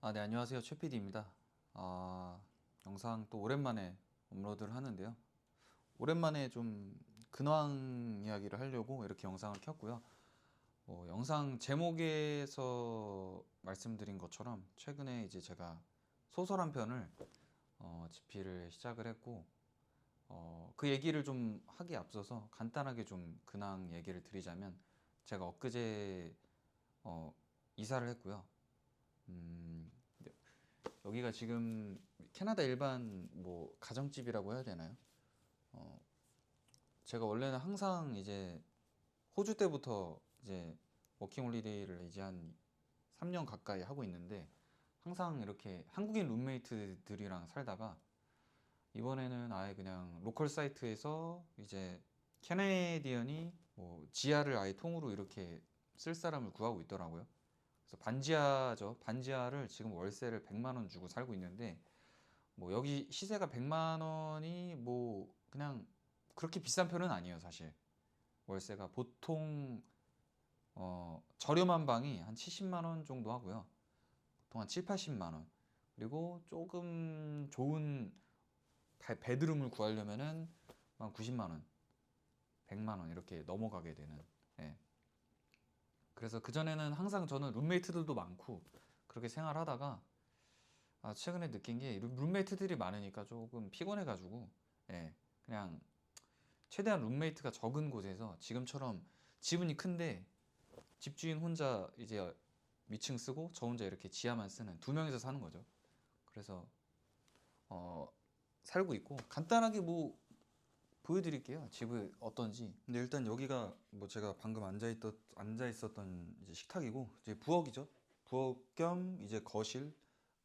네, 안녕하세요. 최 PD입니다. 영상 또 오랜만에 업로드를 하는데요. 오랜만에 좀 근황 이야기를 하려고 이렇게 영상을 켰고요. 영상 제목에서 말씀드린 것처럼 최근에 이제 제가 소설 한 편을 집필을 시작을 했고, 그 얘기를 좀 하기에 앞서서 간단하게 좀 근황 얘기를 드리자면, 제가 엊그제 이사를 했고요. 음, 여기가 지금 캐나다 일반 뭐 가정집이라고 해야 되나요? 어, 제가 원래는 항상 이제 호주 때부터 이제 워킹홀리데이를 이제 한 3년 가까이 하고 있는데, 항상 이렇게 한국인 룸메이트들이랑 살다가 이번에는 아예 그냥 로컬 사이트에서 이제 캐네디언이 뭐 지하를 아예 통으로 이렇게 쓸 사람을 구하고 있더라고요. 그래서 반지하죠. 반지하를 지금 월세를 100만 원 주고 살고 있는데, 뭐 여기 시세가 100만 원이 뭐 그냥 그렇게 비싼 편은 아니에요, 사실. 월세가 보통 저렴한 방이 한 70만 원 정도 하고요. 보통 한 7, 80만 원. 그리고 조금 좋은 베드룸을 구하려면은 한 90만 원, 100만 원 이렇게 넘어가게 되는. 예. 그래서 그전에는 항상 저는 룸메이트들도 많고 그렇게 생활하다가, 최근에 느낀 게 룸메이트들이 많으니까 조금 피곤해가지고, 예, 그냥 최대한 룸메이트가 적은 곳에서 지금처럼 지분이 큰데 집주인 혼자 이제 위층 쓰고 저 혼자 이렇게 지하만 쓰는 두 명이서 사는 거죠. 그래서 어, 살고 있고, 간단하게 뭐 보여드릴게요. 집이 어떤지. 근데 일단 여기가 뭐 제가 방금 앉아 있었던 이제 식탁이고, 이제 부엌이죠. 부엌 겸 이제 거실,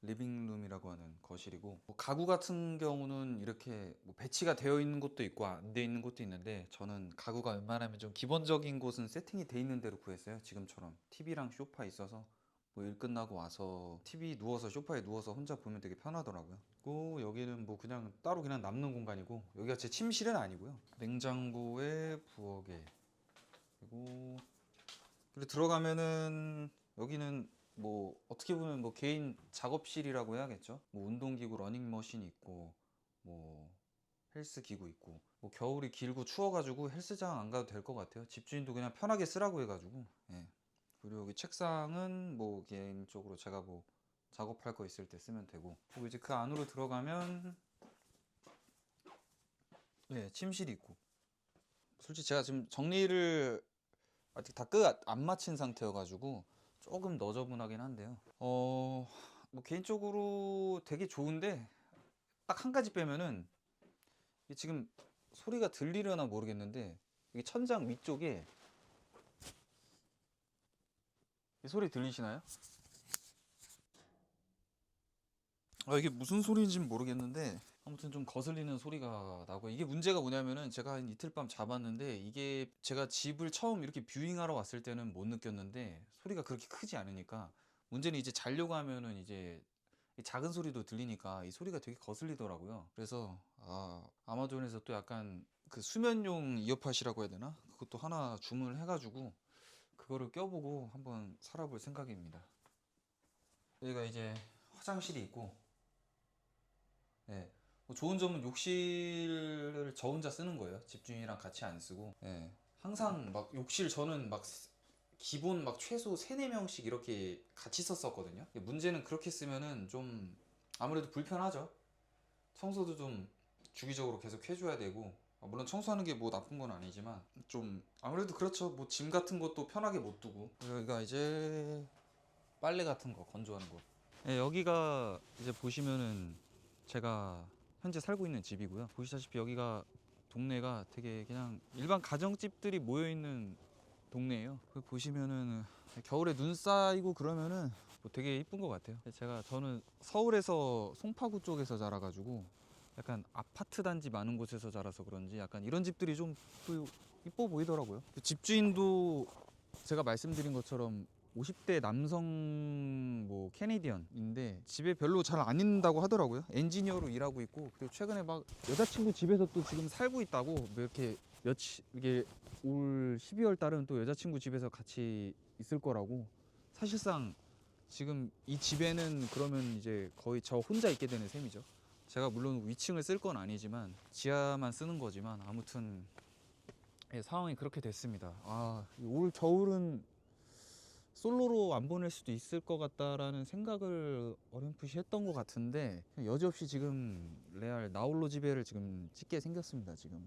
리빙룸이라고 하는 거실이고, 뭐 가구 같은 경우는 이렇게 뭐 배치가 되어 있는 곳도 있고 안 되어 있는 곳도 있는데, 저는 가구가 웬만하면 좀 기본적인 곳은 세팅이 돼 있는 대로 구했어요. 지금처럼 TV랑 소파 있어서 뭐 일 끝나고 와서 TV 누워서 소파에 누워서 혼자 보면 되게 편하더라고요. 그리고 여기는 뭐 그냥 따로 그냥 남는 공간이고, 여기가 제 침실은 아니고요. 냉장고에 부엌에, 그리고 들어가면은 여기는 뭐 어떻게 보면 뭐 개인 작업실이라고 해야겠죠. 뭐 운동기구 러닝머신이 있고, 뭐 헬스 기구 있고, 뭐 겨울이 길고 추워가지고 헬스장 안 가도 될 것 같아요. 집주인도 그냥 편하게 쓰라고 해가지고. 예. 그리고 여기 책상은 뭐 개인적으로 제가 뭐 작업할 거 있을 때 쓰면 되고, 그리고 이제 그 안으로 들어가면, 네, 침실이 있고. 솔직히 제가 지금 정리를 아직 다 끝 안 마친 상태여가지고 조금 너저분하긴 한데요. 뭐 개인적으로 되게 좋은데, 딱 한 가지 빼면은, 이게 지금 소리가 들리려나 모르겠는데, 이게 천장 위쪽에 이 소리 들리시나요? 이게 무슨 소리인지는 모르겠는데 아무튼 좀 거슬리는 소리가 나고, 이게 문제가 뭐냐면은, 제가 한 이틀 밤 잡았는데, 이게 제가 집을 처음 이렇게 뷰잉하러 왔을 때는 못 느꼈는데 소리가 그렇게 크지 않으니까, 문제는 이제 자려고 하면은 이제 이 작은 소리도 들리니까 이 소리가 되게 거슬리더라고요. 그래서 아마존에서 또 약간 그 수면용 이어팟이라고 해야 되나? 그것도 하나 주문을 해가지고 그거를 껴보고 한번 살아볼 생각입니다. 여기가 이제 화장실이 있고, 예. 뭐 좋은 점은 욕실을 저 혼자 쓰는 거예요. 집주인이랑 같이 안 쓰고. 예. 항상 막 욕실 저는 막 기본 막 최소 3, 4명씩 이렇게 같이 썼었거든요. 문제는 그렇게 쓰면은 좀 아무래도 불편하죠. 청소도 좀 주기적으로 계속 해줘야 되고, 물론 청소하는 게 뭐 나쁜 건 아니지만 좀 아무래도 그렇죠. 뭐 짐 같은 것도 편하게 못 두고. 여기가 이제 빨래 같은 거 건조하는 곳. 네, 여기가 이제 보시면은 제가 현재 살고 있는 집이고요. 보시다시피 여기가 동네가 되게 그냥 일반 가정집들이 모여 있는 동네예요. 그 보시면은 겨울에 눈 쌓이고 그러면은 뭐 되게 이쁜 것 같아요. 저는 서울에서 송파구 쪽에서 자라가지고 약간 아파트 단지 많은 곳에서 자라서 그런지 약간 이런 집들이 좀 또 이뻐 보이더라고요. 그 집주인도 제가 말씀드린 것처럼 50대 남성 뭐 캐네디언인데 집에 별로 잘 안 있는다고 하더라고요. 엔지니어로 일하고 있고, 그리고 최근에 막 여자친구 집에서 또 지금 살고 있다고. 뭐 이렇게 이게 올 12월 달은 또 여자친구 집에서 같이 있을 거라고. 사실상 지금 이 집에는 그러면 이제 거의 저 혼자 있게 되는 셈이죠. 제가 물론 위층을 쓸 건 아니지만 지하만 쓰는 거지만 아무튼 예, 상황이 그렇게 됐습니다. 올 겨울은 솔로로 안 보낼 수도 있을 것 같다라는 생각을 어렴풋이 했던 것 같은데 여지없이 지금 레알 나홀로 집에를 지금 찍게 생겼습니다. 지금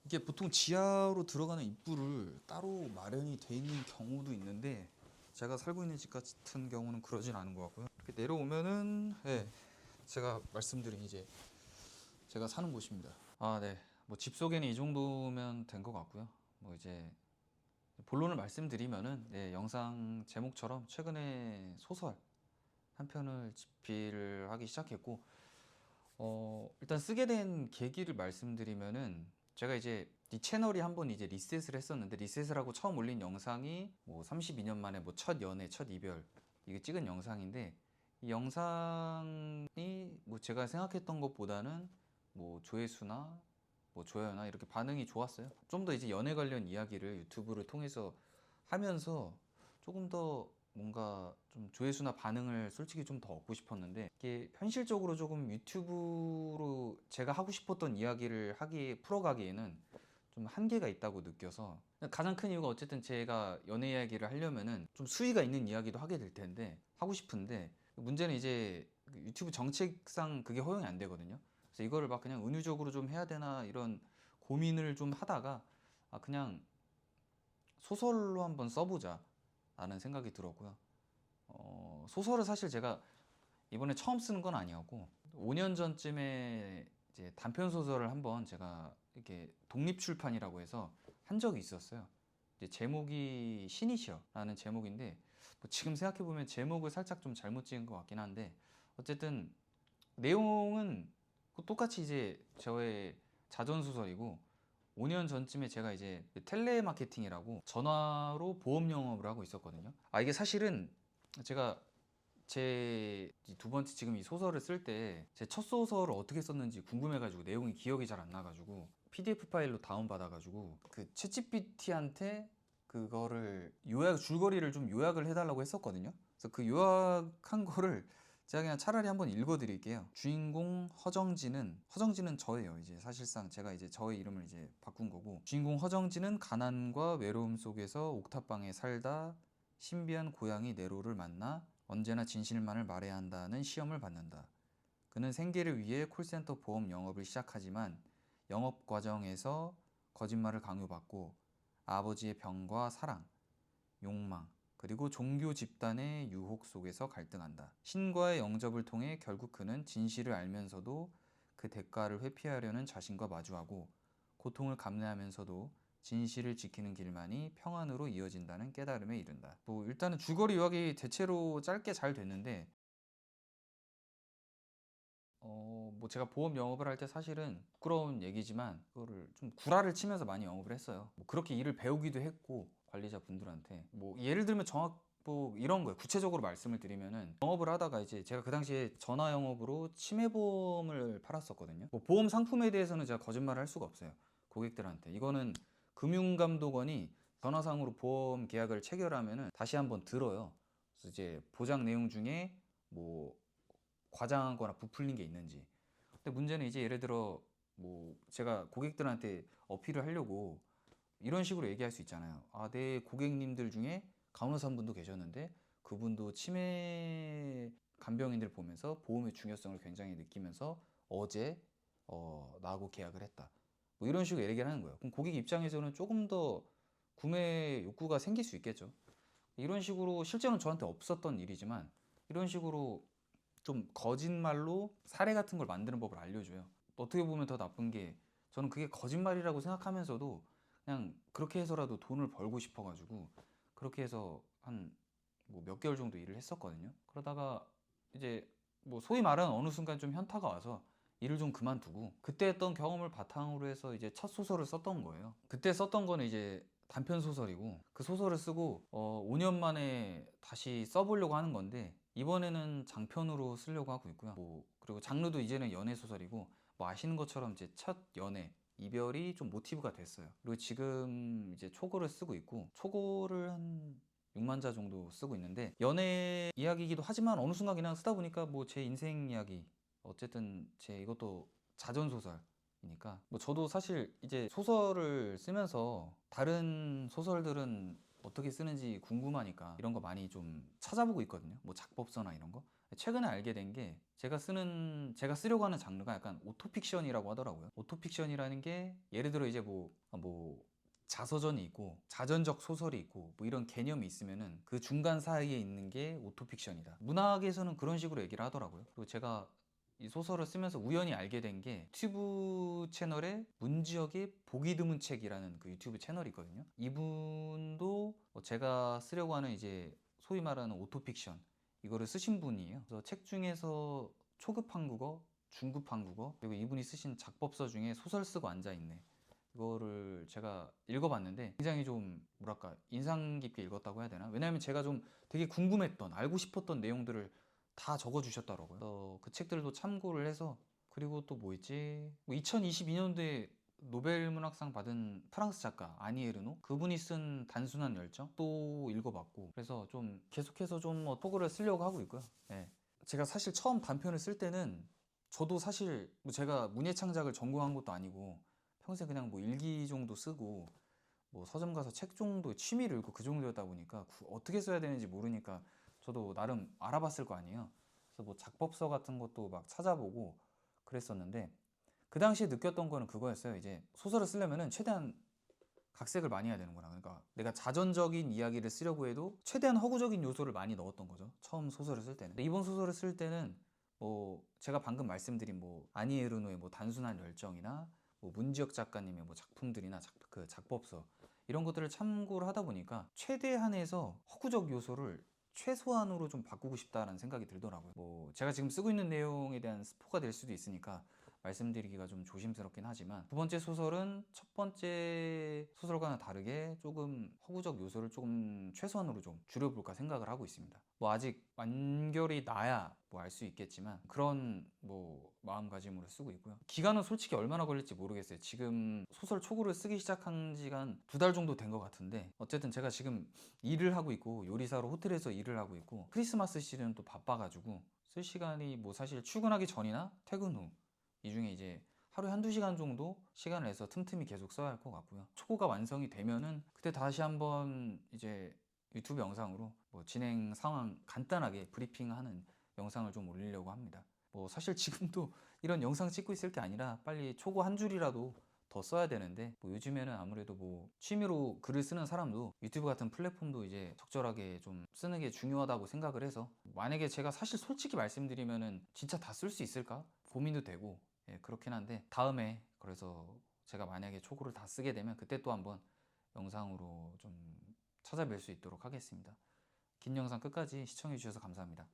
이게 보통 지하로 들어가는 입구를 따로 마련이 돼 있는 경우도 있는데 제가 살고 있는 집 같은 경우는 그러진 않은 것 같고요. 이렇게 내려오면은 예, 제가 말씀드린 이제 제가 사는 곳입니다. 네. 뭐 집 소개는 이 정도면 된 것 같고요. 뭐 이제 본론을 말씀드리면은 예, 영상 제목처럼 최근에 소설 한 편을 집필을 하기 시작했고 일단 쓰게 된 계기를 말씀드리면은 제가 이제 이 채널이 한번 이제 리셋을 했었는데 리셋을 하고 처음 올린 영상이 뭐 32년 만에 뭐 첫 연애, 첫 이별 이게 찍은 영상인데 이 영상이 뭐 제가 생각했던 것보다는 뭐 조회수나 뭐 좋아요나 이렇게 반응이 좋았어요. 좀 더 이제 연애 관련 이야기를 유튜브를 통해서 하면서 조금 더 뭔가 좀 조회수나 반응을 솔직히 좀 더 얻고 싶었는데 이게 현실적으로 조금 유튜브로 제가 하고 싶었던 이야기를 풀어가기에는 좀 한계가 있다고 느껴서 가장 큰 이유가 어쨌든 제가 연애 이야기를 하려면은 좀 수위가 있는 이야기도 하게 될 텐데 하고 싶은데 문제는 이제 유튜브 정책상 그게 허용이 안 되거든요. 그래서 이거를 막 그냥 은유적으로 좀 해야 되나 이런 고민을 좀 하다가 그냥 소설로 한번 써보자 라는 생각이 들었고요. 소설을 사실 제가 이번에 처음 쓰는 건 아니었고 5년 전쯤에 이제 단편 소설을 한번 제가 이렇게 독립출판이라고 해서 한 적이 있었어요. 이제 제목이 신이시여라는 제목인데 뭐 지금 생각해 보면 제목을 살짝 좀 잘못 지은 것 같긴 한데 어쨌든 내용은 똑같이 이제 저의 자전 소설이고 5년 전쯤에 제가 이제 텔레마케팅이라고 전화로 보험 영업을 하고 있었거든요. 이게 사실은 제가 제 두 번째 지금 이 소설을 쓸 때 제 첫 소설을 어떻게 썼는지 궁금해가지고 내용이 기억이 잘 안 나가지고 PDF 파일로 다운받아가지고 그 챗GPT한테 그거를 줄거리를 좀 요약을 해달라고 했었거든요. 그래서 그 요약한 거를 제가 그냥 차라리 한번 읽어드릴게요. 주인공 허정진은 저예요. 이제 사실상 제가 이제 저의 이름을 이제 바꾼 거고 주인공 허정진은 가난과 외로움 속에서 옥탑방에 살다 신비한 고양이 네로를 만나 언제나 진실만을 말해야 한다는 시험을 받는다. 그는 생계를 위해 콜센터 보험 영업을 시작하지만 영업 과정에서 거짓말을 강요받고 아버지의 병과 사랑, 욕망, 그리고 종교 집단의 유혹 속에서 갈등한다. 신과의 영접을 통해 결국 그는 진실을 알면서도 그 대가를 회피하려는 자신과 마주하고 고통을 감내하면서도 진실을 지키는 길만이 평안으로 이어진다는 깨달음에 이른다. 뭐 일단은 줄거리 요약이 대체로 짧게 잘 됐는데 뭐 제가 보험 영업을 할 때 사실은 부끄러운 얘기지만 그거를 좀 구라를 치면서 많이 영업을 했어요. 뭐 그렇게 일을 배우기도 했고 관리자분들한테 뭐 예를 들면 뭐 이런 거예요. 구체적으로 말씀을 드리면은 영업을 하다가 이제 제가 그 당시에 전화 영업으로 치매보험을 팔았었거든요. 뭐 보험 상품에 대해서는 제가 거짓말을 할 수가 없어요. 고객들한테 이거는 금융감독원이 전화상으로 보험 계약을 체결하면은 다시 한번 들어요. 그래서 이제 보장 내용 중에 뭐 과장하거나 부풀린 게 있는지. 근데 문제는 이제 예를 들어 뭐 제가 고객들한테 어필을 하려고 이런 식으로 얘기할 수 있잖아요. 내 고객님들 중에 간호사 한 분도 계셨는데 그분도 치매 간병인들 보면서 보험의 중요성을 굉장히 느끼면서 어제 나하고 계약을 했다. 뭐 이런 식으로 얘기를 하는 거예요. 그럼 고객 입장에서는 조금 더 구매 욕구가 생길 수 있겠죠. 이런 식으로 실제로는 저한테 없었던 일이지만 이런 식으로 좀 거짓말로 사례 같은 걸 만드는 법을 알려줘요. 어떻게 보면 더 나쁜 게 저는 그게 거짓말이라고 생각하면서도 그냥 그렇게 해서라도 돈을 벌고 싶어가지고 그렇게 해서 한 뭐 몇 개월 정도 일을 했었거든요. 그러다가 이제 뭐 소위 말하는 어느 순간 좀 현타가 와서 일을 좀 그만두고 그때 했던 경험을 바탕으로 해서 이제 첫 소설을 썼던 거예요. 그때 썼던 거는 이제 단편 소설이고 그 소설을 쓰고 5년 만에 다시 써보려고 하는 건데 이번에는 장편으로 쓰려고 하고 있고요. 뭐 그리고 장르도 이제는 연애 소설이고 뭐 아시는 것처럼 제 첫 연애 이별이 좀 모티브가 됐어요. 그리고 지금 이제 초고를 쓰고 있고, 초고를 한 6만 자 정도 쓰고 있는데, 연애 이야기이기도 하지만 어느 순간 그냥 쓰다 보니까 뭐 제 인생 이야기, 어쨌든 제 이것도 자전소설이니까, 뭐 저도 사실 이제 소설을 쓰면서 다른 소설들은 어떻게 쓰는지 궁금하니까 이런 거 많이 좀 찾아보고 있거든요. 뭐 작법서나 이런 거. 최근에 알게 된 게, 제가 쓰려고 하는 장르가 약간 오토픽션이라고 하더라고요. 오토픽션이라는 게 예를 들어 이제 뭐 자서전이 있고 자전적 소설이 있고 뭐 이런 개념이 있으면은 그 중간 사이에 있는 게 오토픽션이다. 문학에서는 그런 식으로 얘기를 하더라고요. 그리고 제가 이 소설을 쓰면서 우연히 알게 된 게, 유튜브 채널에 문지혁의 보기 드문 책이라는 그 유튜브 채널이 있거든요. 이분도 제가 쓰려고 하는 이제 소위 말하는 오토픽션, 이거를 쓰신 분이에요. 그래서 책 중에서 초급 한국어, 중급 한국어, 그리고 이분이 쓰신 작법서 중에 소설 쓰고 앉아있네, 이거를 제가 읽어봤는데 굉장히 좀 뭐랄까 인상 깊게 읽었다고 해야 되나? 왜냐하면 제가 좀 되게 궁금했던, 알고 싶었던 내용들을 다 적어주셨더라고요. 그래서 그 책들도 참고를 해서, 그리고 또 뭐 있지? 2022년도에 노벨 문학상 받은 프랑스 작가 아니 에르노, 그분이 쓴 단순한 열정 또 읽어봤고, 그래서 좀 계속해서 좀 토그를 쓰려고 하고 있고요. 네. 제가 사실 처음 단편을 쓸 때는, 저도 사실 뭐 제가 문예창작을 전공한 것도 아니고 평생 그냥 뭐 일기 정도 쓰고 뭐 서점 가서 책 정도 취미를 읽고 그 정도였다 보니까 어떻게 써야 되는지 모르니까 저도 나름 알아봤을 거 아니에요. 그래서 뭐 작법서 같은 것도 막 찾아보고 그랬었는데, 그 당시에 느꼈던 거는 그거였어요. 이제 소설을 쓰려면은 최대한 각색을 많이 해야 되는구나. 그러니까 내가 자전적인 이야기를 쓰려고 해도 최대한 허구적인 요소를 많이 넣었던 거죠, 처음 소설을 쓸 때는. 근데 이번 소설을 쓸 때는 뭐 제가 방금 말씀드린 뭐 아니 에르노의 뭐 단순한 열정이나 뭐 문지혁 작가님의 뭐 작품들이나 그 작법서, 이런 것들을 참고를 하다 보니까 최대한에서 허구적 요소를 최소한으로 좀 바꾸고 싶다라는 생각이 들더라고요. 뭐 제가 지금 쓰고 있는 내용에 대한 스포가 될 수도 있으니까 말씀드리기가 좀 조심스럽긴 하지만, 두 번째 소설은 첫 번째 소설과는 다르게 조금 허구적 요소를 조금 최소한으로 좀 줄여볼까 생각을 하고 있습니다. 뭐 아직 완결이 나야 뭐 알 수 있겠지만 그런 뭐 마음가짐으로 쓰고 있고요. 기간은 솔직히 얼마나 걸릴지 모르겠어요. 지금 소설 초고를 쓰기 시작한 지가 한 2달 정도 된 것 같은데, 어쨌든 제가 지금 일을 하고 있고 요리사로 호텔에서 일을 하고 있고 크리스마스 시즌 또 바빠가지고 쓸 시간이 뭐 사실 출근하기 전이나 퇴근 후, 이 중에 이제 하루에 한두 시간 정도 시간을 내서 틈틈이 계속 써야 할 것 같고요. 초고가 완성이 되면은 그때 다시 한번 이제 유튜브 영상으로 뭐 진행 상황 간단하게 브리핑하는 영상을 좀 올리려고 합니다. 뭐 사실 지금도 이런 영상 찍고 있을 게 아니라 빨리 초고 한 줄이라도 더 써야 되는데, 뭐 요즘에는 아무래도 뭐 취미로 글을 쓰는 사람도 유튜브 같은 플랫폼도 이제 적절하게 좀 쓰는 게 중요하다고 생각을 해서, 만약에 제가 사실 솔직히 말씀드리면은 진짜 다 쓸 수 있을까 고민도 되고, 예, 그렇긴 한데 다음에, 그래서 제가 만약에 초고를 다 쓰게 되면 그때 또 한번 영상으로 좀 찾아뵐 수 있도록 하겠습니다. 긴 영상 끝까지 시청해 주셔서 감사합니다.